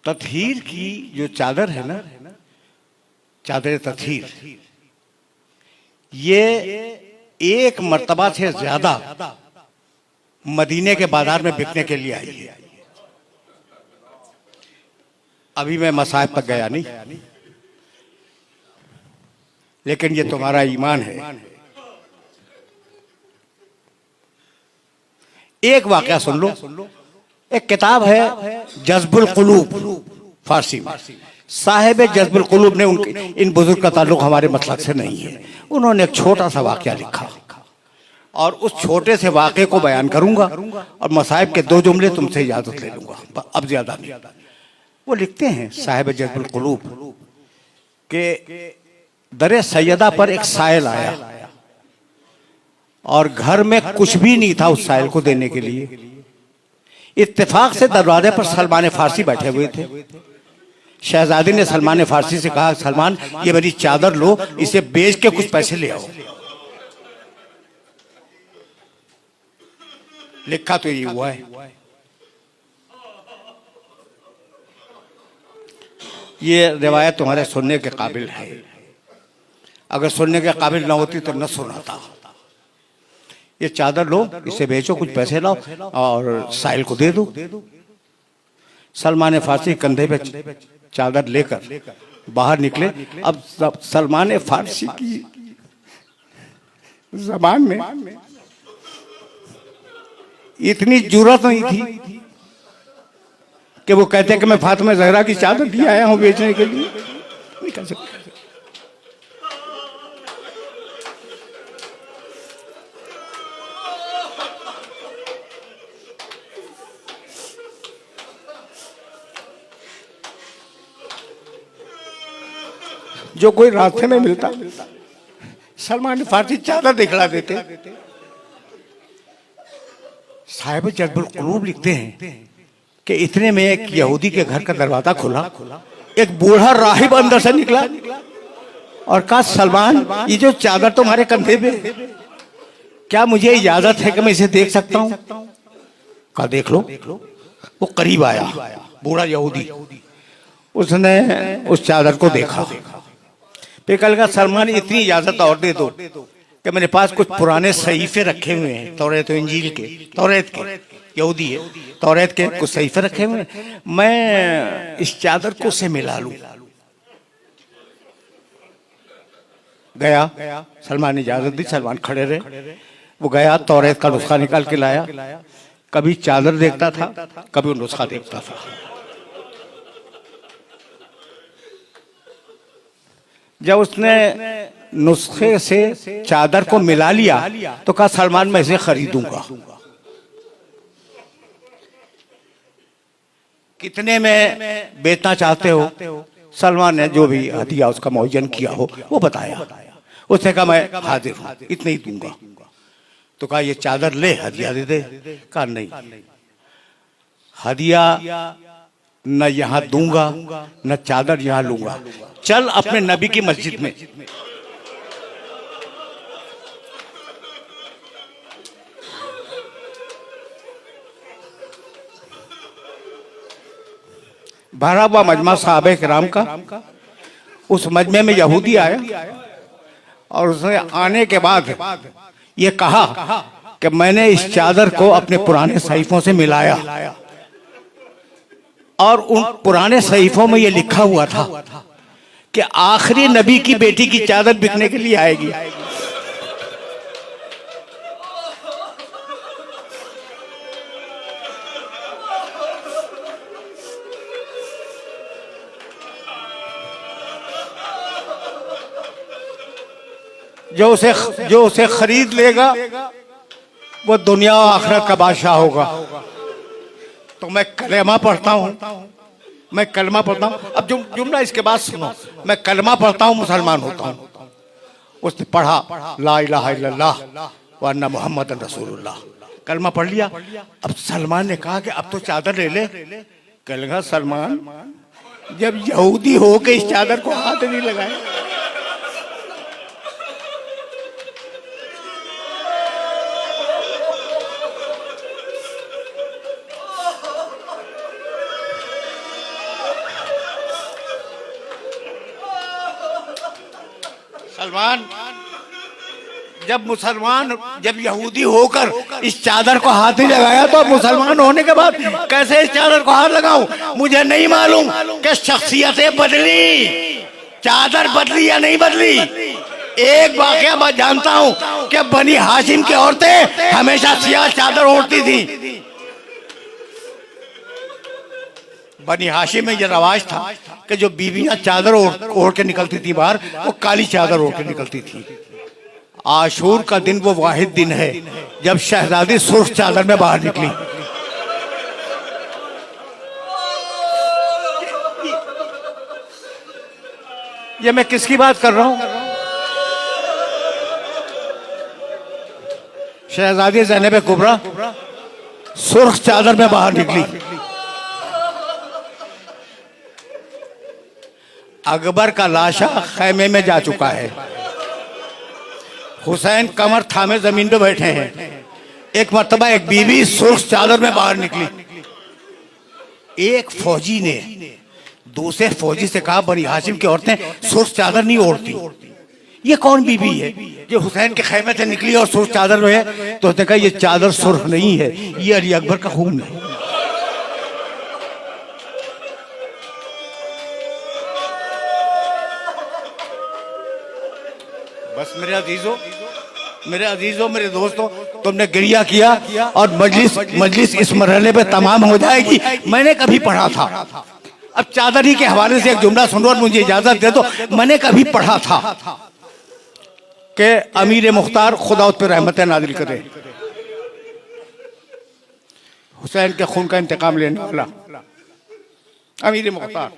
तत्हीर की जो चादर है ना, चादर तत्हीर, ये एक मर्तबा से ज्यादा मदीने के बाजार में बिकने के लिए आई है। अभी मैं मसाहिब तक गया नहीं, लेकिन ये तुम्हारा ईमान है। एक वाकया सुन लो। एक किताब है जज्बुल कुलूब, फारसी में। साहिब जज्बुल कुलूब ने इन बुजुर्ग का ताल्लुक हमारे मसलक से नहीं है। उन्होंने एक छोटा सा वाकया लिखा और उस छोटे से वाक़े को बयान करूंगा और मसाहिब के 2 जुमले तुमसे इजाजत ले लूंगा, अब ज्यादा नहीं। वो लिखते हैं साहिब जज्बुल कुलूब के दरे सैयदा पर एक साइल आया और घर में कुछ भी नहीं था उस साइल को देने के लिए। इत्तेफाक से दरवाजे पर सलमान फारसी बैठे हुए थे। शहजादी ने सलमान फारसी से कहा, सलमान ये मेरी चादर लो, इसे बेच के कुछ पैसे ले आओ। लिखा तो ये हुआ है। ये रिवायत तुम्हारे सुनने के काबिल है। अगर सुनने के काबिल ना होती तो न सुनाता। ये चादर लो, इसे बेचो, कुछ पैसे लाओ और साहिल को दे दो। सलमान फारसी कंधे पे चादर लेकर बाहर निकले। अब सलमान फारसी की ज़बान में इतनी जुर्रत नहीं थी कि वो कहते कि मैं फातिमा ज़हरा की चादर दिया आया हूं बेचने के लिए। नहीं कह सकते। जो कोई रास्ते में मिलता सलमान फारसी चादर दिखला देते। साहिब जज्बुल कुलूब लिखते हैं कि इतने में एक यहूदी के घर का दरवाजा खुला। एक बूढ़ा राहिब अंदर से निकला और कहा, सलमान ये जो चादर तुम्हारे कंधे पे, क्या मुझे इजाजत है कि मैं इसे देख सकता हूं? कहा देख लो। वो करीब आया, बूढ़ा यहूदी। उसने उस चादर को देखा। फिर कहा, सलमान इतनी इजाजत और दे दो कि मेरे पास कुछ पुराने सहीफे रखे हुए हैं, तौरात और इंजील के, तौरात के, यहूदी है, तौरात के कुछ सहीफे रखे हुए हैं, मैं इस चादर को से मिला लूं। गया, सलमान ने इजाजत दी, सलमान खड़े रहे। वो गया, तौरात का नुस्खा निकाल के लाया। कभी चादर देखता था, कभी नुस्खा देखता था। जब उसने नुस्खे से चादर को मिला लिया तो कहा, सलमान मैं इसे खरीदूंगा। कितने में बेचना चाहते हो? सलमान ने जो भी हदिया उसका मुअय्यन किया हो वो बताया। उसने कहा मैं हाजिर हूं, इतने ही दूंगा। तो कहा ये चादर ले, हदिया दे दे। कहा नहीं, हदिया न यहां दूंगा न चादर यहां लूंगा। चल अपने नबी की मस्जिद में। भरा हुआ मजमा साहबे किराम का। उस मजमे में यहूदी आया और उसने आने के बाद ये कहा कि मैंने इस चादर को अपने पुराने सहीफों से मिलाया और उन पुराने सहीफों में ये लिखा हुआ था कि आखिरी नबी की बेटी की चादर बिकने के लिए आएगी। जो उसे खरीद लेगा वो दुनिया और आखिरत का बादशाह होगा। तो मैं कलेमा पढ़ता हूँ, मैं कलमा पढ़ता हूँ। अब जुमला इसके बाद सुनो, मैं कलमा पढ़ता हूँ, मुसलमान होता हूँ। उसने पढ़ा ला इलाहा इल्लल्लाह व अन्ना मुहम्मदन रसूलुल्लाह, कलमा पढ़ लिया। अब सलमान ने कहा कि अब तो चादर ले ले। कहेगा सलमान जब यहूदी हो के इस चादर को हाथ नहीं लगाए। सलमान, जब यहूदी होकर इस चादर को हाथ नहीं लगाया तो मुसलमान होने के बाद कैसे इस चादर को हाथ लगाऊं? मुझे नहीं मालूम कि शख्सियतें बदली, चादर बदली या नहीं बदली। एक वाकया मैं जानता हूं कि बनी हाशिम की औरतें हमेशा सियाह चादर ओढ़ती थी। बनी हाशिम में यह रवाज था कि जो बीवियां चादर ओढ़ के निकलती थी बाहर, वो काली चादर ओढ़ के निकलती थी। आशूर का दिन वो वाहिद दिन है जब शहजादी सुर्ख चादर में बाहर निकली। ये मैं किसकी बात कर रहा हूं? शहजादी ज़ैनब कुबरा सुर्ख चादर में बाहर निकली। अकबर का लाशा खैमे में जा चुका है। हुसैन कमर थामे जमीन पे बैठे हैं। एक मर्तबा एक बीवी सुर्ख चादर में बाहर निकली। एक फौजी ने दूसरे फौजी से कहा, बनी हाशिम की औरतें सुर्ख चादर नहीं ओढ़ती, ये कौन बीवी है जो हुसैन के खैमे से निकली और सुर्ख चादर में है? तो उसने कहा, ये चादर सुर्ख नहीं है, ये अली अकबर का खून है। बस मेरे अजीजों, मेरे दोस्तों, तुमने गिरिया किया और मजलिस इस मरहले पे तमाम हो जाएगी। मैंने कभी पढ़ा था, अब चादरी के हवाले से एक जुमला सुनो और मुझे इजाजत दे दो। मैंने कभी पढ़ा था कि अमीर मुख्तार खुदा उस पर रहमत नाजिल करे, हुसैन के खून का इंतकाम लेने वाला अमीर मुख्तार